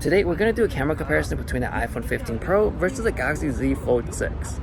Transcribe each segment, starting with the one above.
Today we're going to do a camera comparison between the iPhone 15 Pro versus the Galaxy Z Fold6.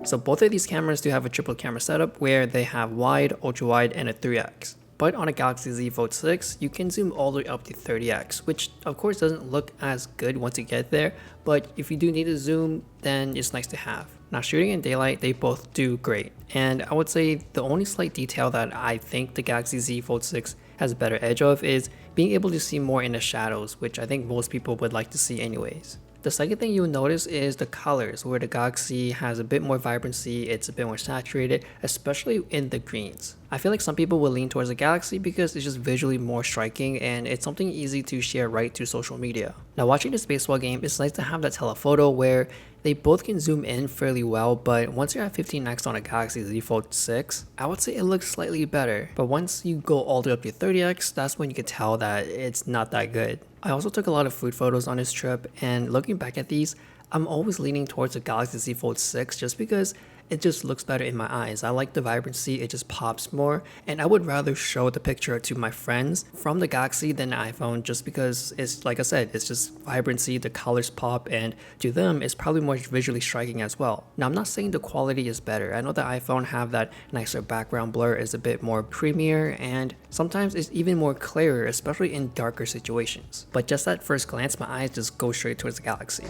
So both of these cameras do have a triple camera setup where they have wide, ultra wide, and a 3x. But on a Galaxy Z Fold6, you can zoom all the way up to 30x, which of course doesn't look as good once you get there, but if you do need to zoom, then it's nice to have. Now shooting in daylight, they both do great, and I would say the only slight detail that I think the Galaxy Z Fold6 has a better edge of is being able to see more in the shadows, which I think most people would like to see anyways. The second thing you'll notice is the colors, where the Galaxy has a bit more vibrancy, it's a bit more saturated, especially in the greens. I feel like some people will lean towards the Galaxy because it's just visually more striking and it's something easy to share right to social media. Now watching this baseball game, it's nice to have that telephoto where they both can zoom in fairly well, but once you're at 15x on a Galaxy Z Fold 6, I would say it looks slightly better. But once you go all the way up to 30x, that's when you can tell that it's not that good. I also took a lot of food photos on this trip, and looking back at these, I'm always leaning towards the Galaxy Z Fold 6 just because it just looks better in my eyes. I like the vibrancy, it just pops more, and I would rather show the picture to my friends from the Galaxy than the iPhone just because it's, like I said, it's just vibrancy, the colors pop, and to them it's probably more visually striking as well. Now I'm not saying the quality is better. I know the iPhone have that nicer background blur, is a bit more creamier, and sometimes it's even more clearer, especially in darker situations. But just at first glance, my eyes just go straight towards the Galaxy.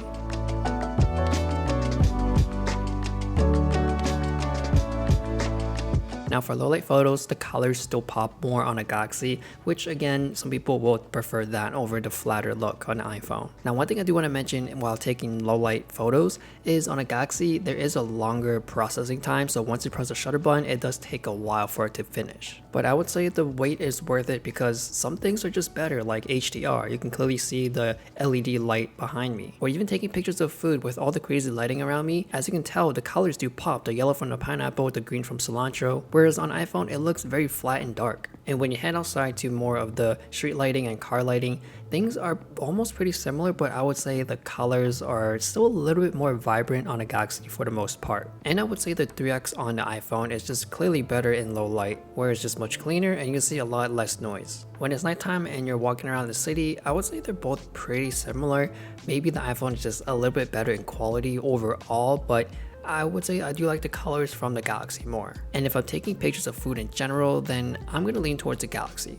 Now for low light photos, the colors still pop more on a Galaxy, which again, some people will prefer that over the flatter look on the iPhone. Now one thing I do want to mention while taking low light photos is on a Galaxy, there is a longer processing time, so once you press the shutter button, it does take a while for it to finish. But I would say the wait is worth it because some things are just better, like HDR. You can clearly see the LED light behind me. Or even taking pictures of food with all the crazy lighting around me, as you can tell, the colors do pop, the yellow from the pineapple, the green from cilantro, whereas on iPhone, it looks very flat and dark. And when you head outside to more of the street lighting and car lighting, things are almost pretty similar, but I would say the colors are still a little bit more vibrant on a Galaxy for the most part. And I would say the 3x on the iPhone is just clearly better in low light, where it's just much cleaner and you can see a lot less noise. When it's nighttime and you're walking around the city, I would say they're both pretty similar. Maybe the iPhone is just a little bit better in quality overall, but I would say I do like the colors from the Galaxy more. And if I'm taking pictures of food in general, then I'm going to lean towards the Galaxy.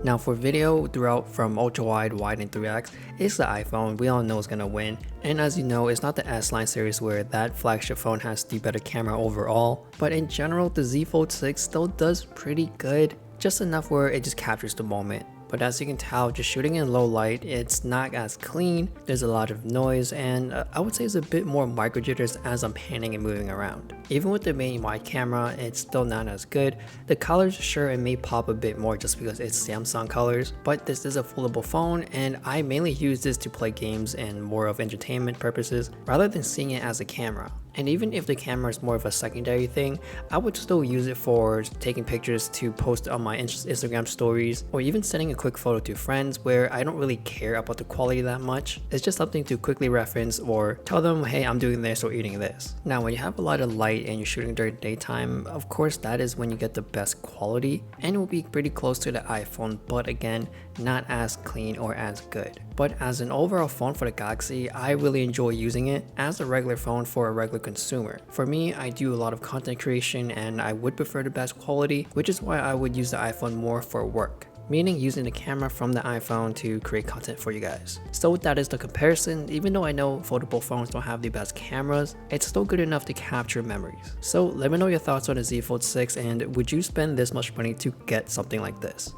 Now for video, throughout from ultra wide, wide, and 3x, it's the iPhone. We all know it's gonna win. And as you know, it's not the S-line series where that flagship phone has the better camera overall. But in general, the Z Fold 6 still does pretty good, just enough where it just captures the moment. But as you can tell, just shooting in low light, it's not as clean, there's a lot of noise, and I would say it's a bit more micro jitters as I'm panning and moving around. Even with the main wide camera, it's still not as good. The colors, sure, it may pop a bit more just because it's Samsung colors, but this is a foldable phone, and I mainly use this to play games and more of entertainment purposes, rather than seeing it as a camera. And even if the camera is more of a secondary thing, I would still use it for taking pictures to post on my Instagram stories, or even sending a quick photo to friends where I don't really care about the quality that much. It's just something to quickly reference or tell them, hey, I'm doing this or eating this. Now, when you have a lot of light and you're shooting during daytime, of course, that is when you get the best quality, and it will be pretty close to the iPhone, but again, not as clean or as good. But as an overall phone for the Galaxy, I really enjoy using it as a regular phone for a regular consumer. For me, I do a lot of content creation and I would prefer the best quality, which is why I would use the iPhone more for work, meaning using the camera from the iPhone to create content for you guys. So that is the comparison. Even though I know foldable phones don't have the best cameras, it's still good enough to capture memories. So let me know your thoughts on the Z Fold 6, and would you spend this much money to get something like this?